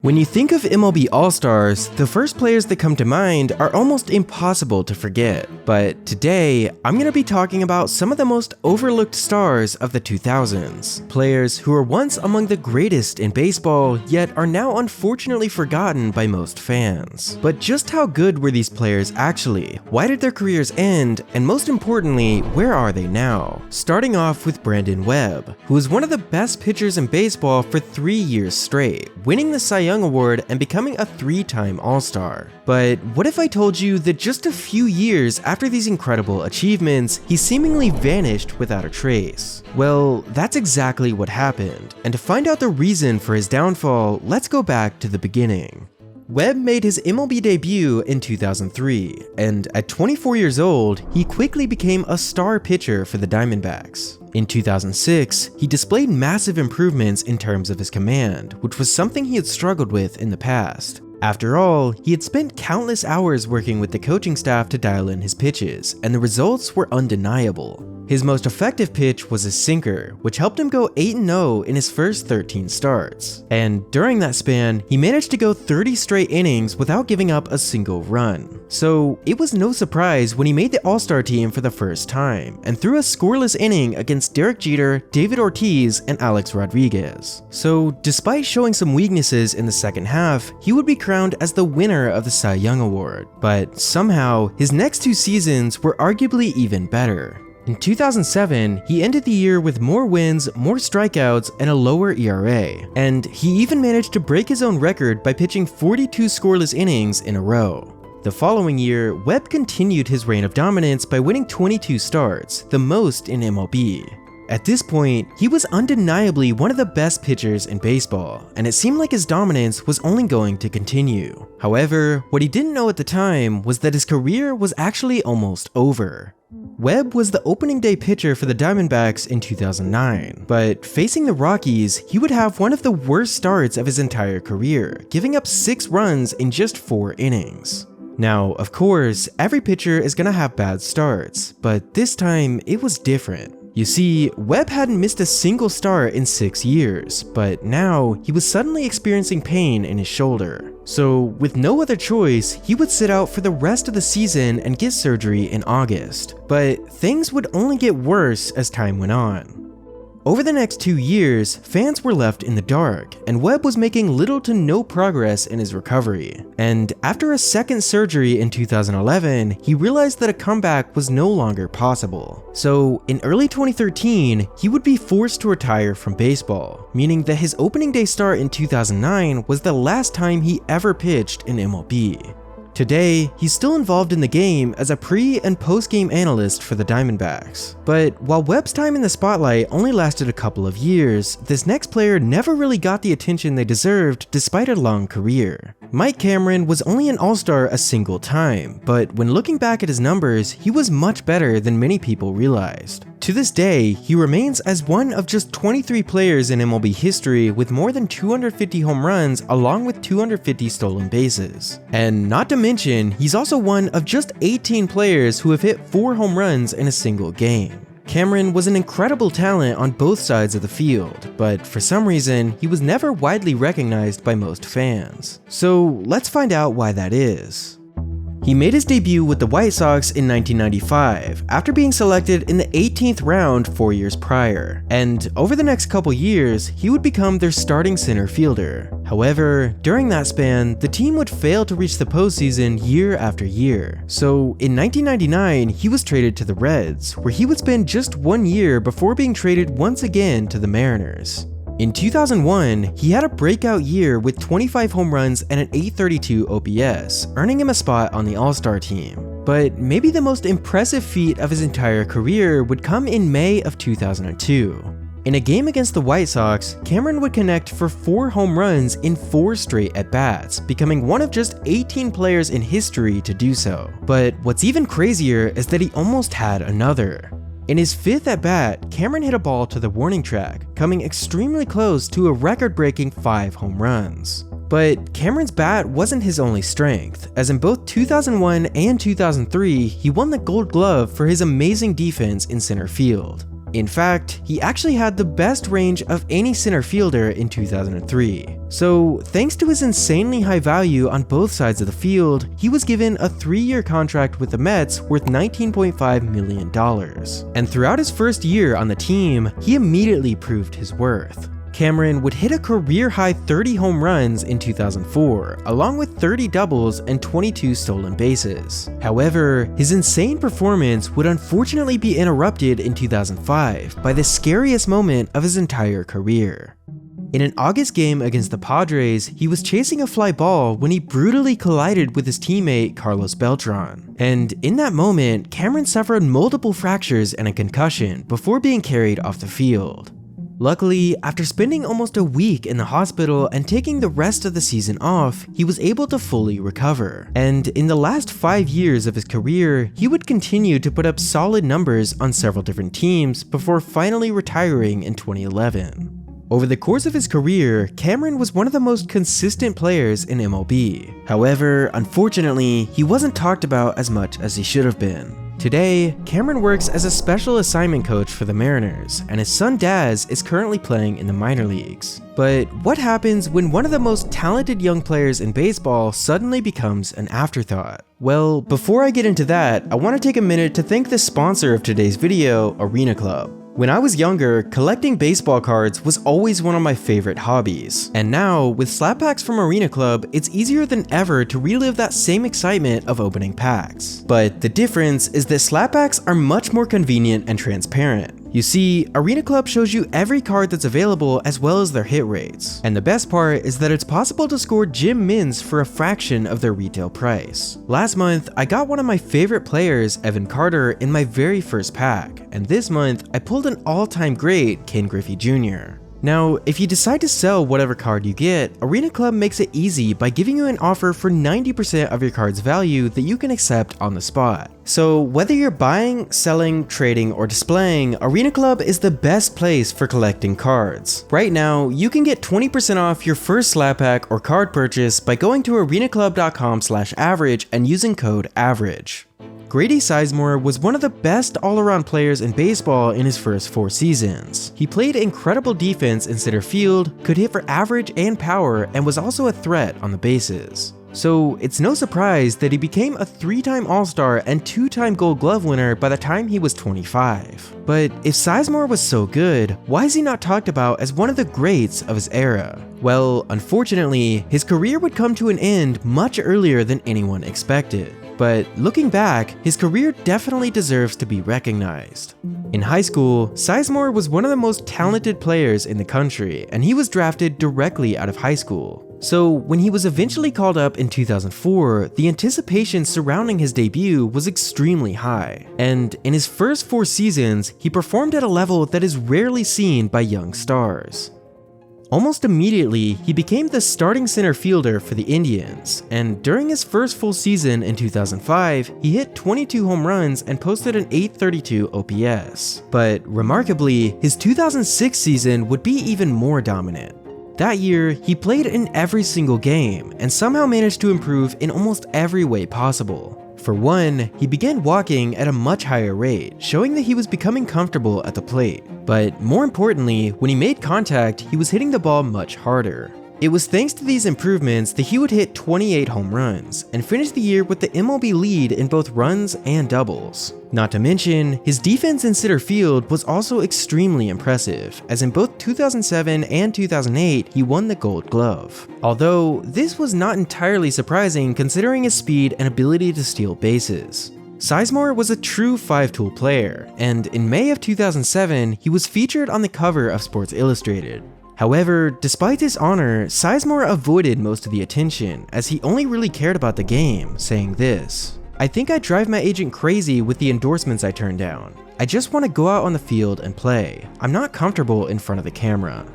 When you think of MLB All-Stars, the first players that come to mind are almost impossible to forget. But today, I'm going to be talking about some of the most overlooked stars of the 2000s. Players who were once among the greatest in baseball, yet are now unfortunately forgotten by most fans. But just how good were these players actually? Why did their careers end? And most importantly, where are they now? Starting off with Brandon Webb, who was one of the best pitchers in baseball for 3 years straight, winning the Cy Young Award and becoming a 3-time All-Star. But what if I told you that just a few years after these incredible achievements, he seemingly vanished without a trace? Well, that's exactly what happened, and to find out the reason for his downfall, let's go back to the beginning. Webb made his MLB debut in 2003, and at 24 years old, he quickly became a star pitcher for the Diamondbacks. In 2006, he displayed massive improvements in terms of his command, which was something he had struggled with in the past. After all, he had spent countless hours working with the coaching staff to dial in his pitches, and the results were undeniable. His most effective pitch was his sinker, which helped him go 8-0 in his first 13 starts. And during that span, he managed to go 30 straight innings without giving up a single run. So it was no surprise when he made the All-Star team for the first time, and threw a scoreless inning against Derek Jeter, David Ortiz, and Alex Rodriguez. So despite showing some weaknesses in the second half, he would be crowned as the winner of the Cy Young Award. But somehow, his next 2 seasons were arguably even better. In 2007, he ended the year with more wins, more strikeouts, and a lower ERA, and he even managed to break his own record by pitching 42 scoreless innings in a row. The following year, Webb continued his reign of dominance by winning 22 starts, the most in MLB. At this point, he was undeniably one of the best pitchers in baseball, and it seemed like his dominance was only going to continue. However, what he didn't know at the time was that his career was actually almost over. Webb was the opening day pitcher for the Diamondbacks in 2009, but facing the Rockies, he would have one of the worst starts of his entire career, giving up 6 runs in just 4 innings. Now, of course, every pitcher is gonna have bad starts, but this time it was different. You see, Webb hadn't missed a single start in 6 years, but now he was suddenly experiencing pain in his shoulder. So, with no other choice, he would sit out for the rest of the season and get surgery in August. But things would only get worse as time went on. Over the next 2 years, fans were left in the dark, and Webb was making little to no progress in his recovery. And after a second surgery in 2011, he realized that a comeback was no longer possible. So, in early 2013, he would be forced to retire from baseball, meaning that his opening day start in 2009 was the last time he ever pitched in MLB. Today, he's still involved in the game as a pre- and post-game analyst for the Diamondbacks. But while Webb's time in the spotlight only lasted a couple of years, this next player never really got the attention they deserved despite a long career. Mike Cameron was only an All-Star a single time, but when looking back at his numbers, he was much better than many people realized. To this day, he remains as one of just 23 players in MLB history with more than 250 home runs along with 250 stolen bases. And not to mention, he's also one of just 18 players who have hit 4 home runs in a single game. Cameron was an incredible talent on both sides of the field, but for some reason, he was never widely recognized by most fans. So let's find out why that is. He made his debut with the White Sox in 1995, after being selected in the 18th round 4 years prior, and over the next couple years, he would become their starting center fielder. However, during that span, the team would fail to reach the postseason year after year. So in 1999, he was traded to the Reds, where he would spend just 1 year before being traded once again to the Mariners. In 2001, he had a breakout year with 25 home runs and an .832 OPS, earning him a spot on the All-Star team. But maybe the most impressive feat of his entire career would come in May of 2002. In a game against the White Sox, Cameron would connect for 4 home runs in 4 straight at-bats, becoming one of just 18 players in history to do so. But what's even crazier is that he almost had another. In his 5th at-bat, Cameron hit a ball to the warning track, coming extremely close to a record-breaking 5 home runs. But Cameron's bat wasn't his only strength, as in both 2001 and 2003, he won the Gold Glove for his amazing defense in center field. In fact, he actually had the best range of any center fielder in 2003. So, thanks to his insanely high value on both sides of the field, he was given a 3-year contract with the Mets worth $19.5 million. And throughout his first year on the team, he immediately proved his worth. Cameron would hit a career-high 30 home runs in 2004, along with 30 doubles and 22 stolen bases. However, his insane performance would unfortunately be interrupted in 2005 by the scariest moment of his entire career. In an August game against the Padres, he was chasing a fly ball when he brutally collided with his teammate Carlos Beltran. And in that moment, Cameron suffered multiple fractures and a concussion before being carried off the field. Luckily, after spending almost a week in the hospital and taking the rest of the season off, he was able to fully recover. And in the last 5 years of his career, he would continue to put up solid numbers on several different teams before finally retiring in 2011. Over the course of his career, Cameron was one of the most consistent players in MLB. However, unfortunately, he wasn't talked about as much as he should have been. Today, Cameron works as a special assignment coach for the Mariners, and his son Daz is currently playing in the minor leagues. But what happens when one of the most talented young players in baseball suddenly becomes an afterthought? Well, before I get into that, I want to take a minute to thank the sponsor of today's video, Arena Club. When I was younger, collecting baseball cards was always one of my favorite hobbies. And now, with slap packs from Arena Club, it's easier than ever to relive that same excitement of opening packs. But the difference is that slap packs are much more convenient and transparent. You see, Arena Club shows you every card that's available as well as their hit rates. And the best part is that it's possible to score gym mins for a fraction of their retail price. Last month, I got one of my favorite players, Evan Carter, in my very first pack. And this month, I pulled an all-time great, Ken Griffey Jr. Now, if you decide to sell whatever card you get, Arena Club makes it easy by giving you an offer for 90% of your card's value that you can accept on the spot. So whether you're buying, selling, trading, or displaying, Arena Club is the best place for collecting cards. Right now, you can get 20% off your first slap pack or card purchase by going to arenaclub.com/average and using code AVERAGE. Grady Sizemore was one of the best all-around players in baseball in his first 4 seasons. He played incredible defense in center field, could hit for average and power, and was also a threat on the bases. So it's no surprise that he became a 3-time All-Star and 2-time Gold Glove winner by the time he was 25. But if Sizemore was so good, why is he not talked about as one of the greats of his era? Well, unfortunately, his career would come to an end much earlier than anyone expected. But looking back, his career definitely deserves to be recognized. In high school, Sizemore was one of the most talented players in the country, and he was drafted directly out of high school. So when he was eventually called up in 2004, the anticipation surrounding his debut was extremely high. And in his first 4 seasons, he performed at a level that is rarely seen by young stars. Almost immediately, he became the starting center fielder for the Indians, and during his first full season in 2005, he hit 22 home runs and posted an .832 OPS. But remarkably, his 2006 season would be even more dominant. That year, he played in every single game, and somehow managed to improve in almost every way possible. For one, he began walking at a much higher rate, showing that he was becoming comfortable at the plate. But more importantly, when he made contact, he was hitting the ball much harder. It was thanks to these improvements that he would hit 28 home runs and finish the year with the MLB lead in both runs and doubles. Not to mention, his defense in center field was also extremely impressive, as in both 2007 and 2008 he won the Gold Glove. Although, this was not entirely surprising considering his speed and ability to steal bases. Sizemore was a true 5-tool player, and in May of 2007, he was featured on the cover of Sports Illustrated. However, despite this honor, Sizemore avoided most of the attention, as he only really cared about the game, saying this: "I think I drive my agent crazy with the endorsements I turn down. I just want to go out on the field and play. I'm not comfortable in front of the camera."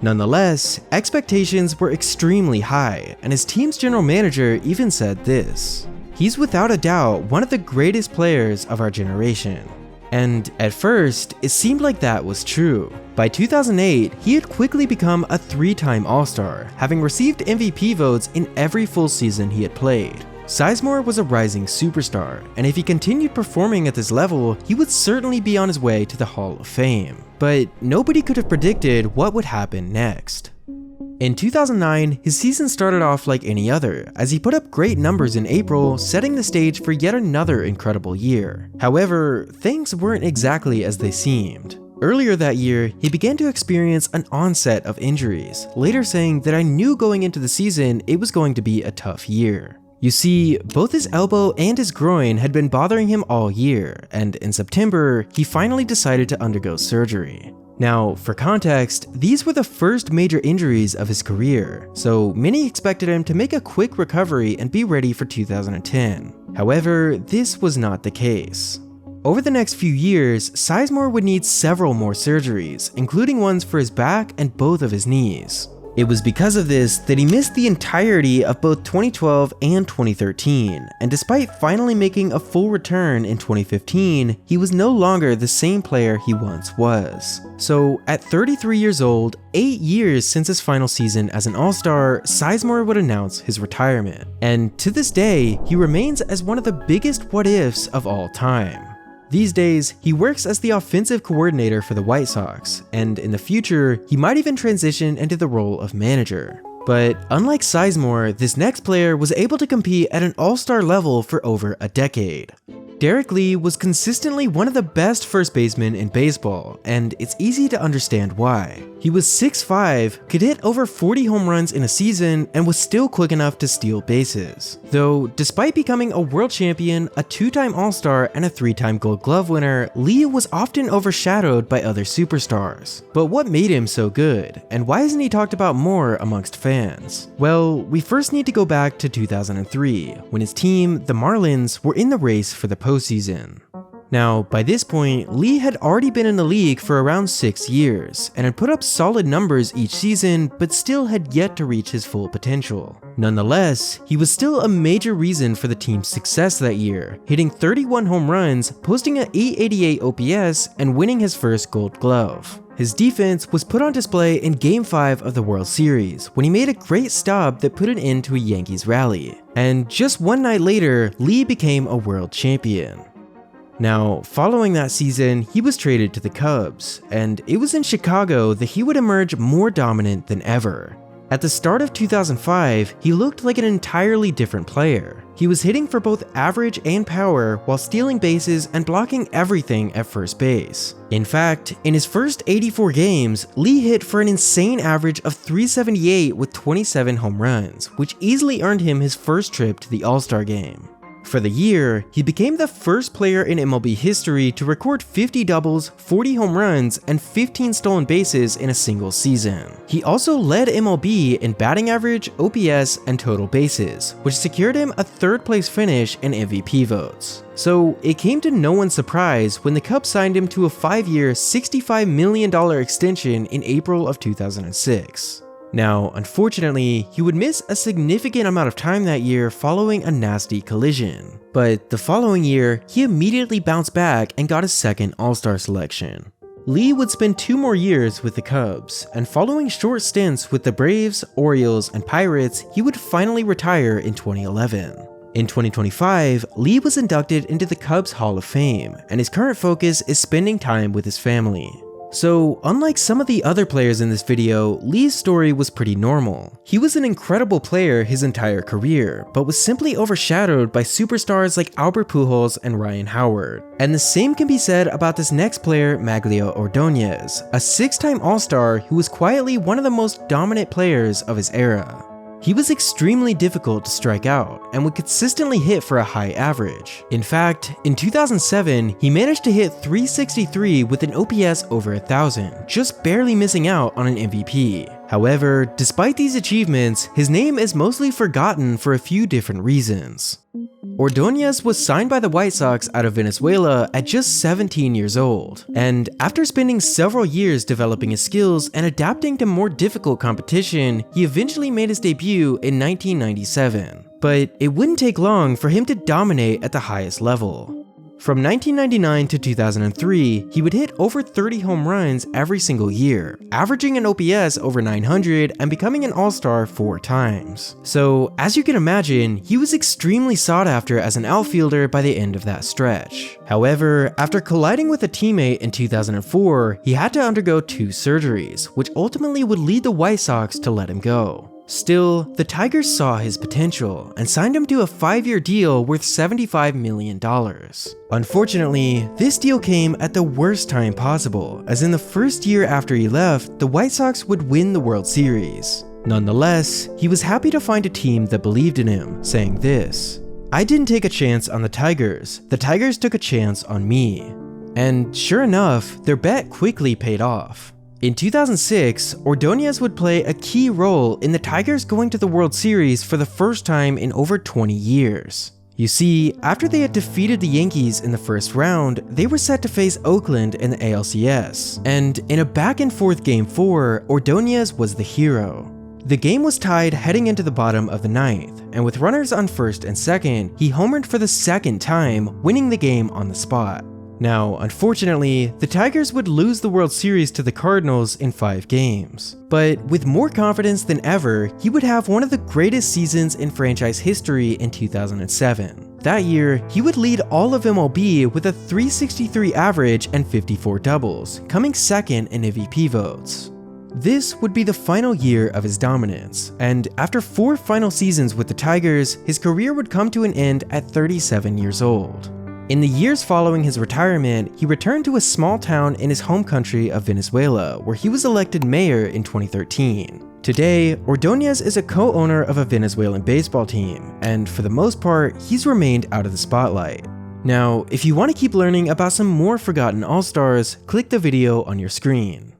Nonetheless, expectations were extremely high, and his team's general manager even said this: "He's without a doubt one of the greatest players of our generation." And at first, it seemed like that was true. By 2008, he had quickly become a 3-time All-Star, having received MVP votes in every full season he had played. Sizemore was a rising superstar, and if he continued performing at this level, he would certainly be on his way to the Hall of Fame. But nobody could have predicted what would happen next. In 2009, his season started off like any other, as he put up great numbers in April, setting the stage for yet another incredible year. However, things weren't exactly as they seemed. Earlier that year, he began to experience an onset of injuries, later saying that I knew going into the season it was going to be a tough year. You see, both his elbow and his groin had been bothering him all year, and in September, he finally decided to undergo surgery. Now, for context, these were the first major injuries of his career, so many expected him to make a quick recovery and be ready for 2010. However, this was not the case. Over the next few years, Sizemore would need several more surgeries, including ones for his back and both of his knees. It was because of this that he missed the entirety of both 2012 and 2013, and despite finally making a full return in 2015, he was no longer the same player he once was. So, at 33 years old, 8 years since his final season as an All-Star, Sizemore would announce his retirement. And to this day, he remains as one of the biggest what-ifs of all time. These days, he works as the offensive coordinator for the White Sox, and in the future, he might even transition into the role of manager. But unlike Sizemore, this next player was able to compete at an all-star level for over a decade. Derek Lee was consistently one of the best first basemen in baseball, and it's easy to understand why. He was 6'5", could hit over 40 home runs in a season, and was still quick enough to steal bases. Though, despite becoming a world champion, a 2-time All-Star, and a 3-time Gold Glove winner, Lee was often overshadowed by other superstars. But what made him so good, and why isn't he talked about more amongst fans? Well, we first need to go back to 2003, when his team, the Marlins, were in the race for the postseason. Now, by this point, Lee had already been in the league for around 6 years, and had put up solid numbers each season, but still had yet to reach his full potential. Nonetheless, he was still a major reason for the team's success that year, hitting 31 home runs, posting an .888 OPS, and winning his first Gold Glove. His defense was put on display in Game 5 of the World Series, when he made a great stop that put an end to a Yankees rally. And just one night later, Lee became a world champion. Now, following that season, he was traded to the Cubs, and it was in Chicago that he would emerge more dominant than ever. At the start of 2005, he looked like an entirely different player. He was hitting for both average and power while stealing bases and blocking everything at first base. In fact, in his first 84 games, Lee hit for an insane average of .378 with 27 home runs, which easily earned him his first trip to the All-Star game. For the year, he became the first player in MLB history to record 50 doubles, 40 home runs, and 15 stolen bases in a single season. He also led MLB in batting average, OPS, and total bases, which secured him a third-place finish in MVP votes. So it came to no one's surprise when the Cubs signed him to a 5-year, $65 million extension in April of 2006. Now, unfortunately, he would miss a significant amount of time that year following a nasty collision. But the following year, he immediately bounced back and got his second All-Star selection. Lee would spend 2 more years with the Cubs, and following short stints with the Braves, Orioles, and Pirates, he would finally retire in 2011. In 2025, Lee was inducted into the Cubs Hall of Fame, and his current focus is spending time with his family. So, unlike some of the other players in this video, Lee's story was pretty normal. He was an incredible player his entire career, but was simply overshadowed by superstars like Albert Pujols and Ryan Howard. And the same can be said about this next player, Magglio Ordonez, a 6-time All-Star who was quietly one of the most dominant players of his era. He was extremely difficult to strike out, and would consistently hit for a high average. In fact, in 2007, he managed to hit .363 with an OPS over 1,000, just barely missing out on an MVP. However, despite these achievements, his name is mostly forgotten for a few different reasons. Ordonez was signed by the White Sox out of Venezuela at just 17 years old, and after spending several years developing his skills and adapting to more difficult competition, he eventually made his debut in 1997. But it wouldn't take long for him to dominate at the highest level. From 1999 to 2003, he would hit over 30 home runs every single year, averaging an OPS over 900 and becoming an All-Star 4 times. So, as you can imagine, he was extremely sought after as an outfielder by the end of that stretch. However, after colliding with a teammate in 2004, he had to undergo 2 surgeries, which ultimately would lead the White Sox to let him go. Still, the Tigers saw his potential and signed him to a 5-year deal worth $75 million. Unfortunately, this deal came at the worst time possible, as in the first year after he left, the White Sox would win the World Series. Nonetheless, he was happy to find a team that believed in him, saying this: "I didn't take a chance on the Tigers took a chance on me." And sure enough, their bet quickly paid off. In 2006, Ordonez would play a key role in the Tigers going to the World Series for the first time in over 20 years. You see, after they had defeated the Yankees in the first round, they were set to face Oakland in the ALCS, and in a back-and-forth Game 4, Ordonez was the hero. The game was tied heading into the bottom of the 9th, and with runners on first and second, he homered for the second time, winning the game on the spot. Now, unfortunately, the Tigers would lose the World Series to the Cardinals in 5 games. But with more confidence than ever, he would have one of the greatest seasons in franchise history in 2007. That year, he would lead all of MLB with a .363 average and 54 doubles, coming second in MVP votes. This would be the final year of his dominance, and after 4 final seasons with the Tigers, his career would come to an end at 37 years old. In the years following his retirement, he returned to a small town in his home country of Venezuela, where he was elected mayor in 2013. Today, Ordonez is a co-owner of a Venezuelan baseball team, and for the most part, he's remained out of the spotlight. Now, if you want to keep learning about some more forgotten All-Stars, click the video on your screen.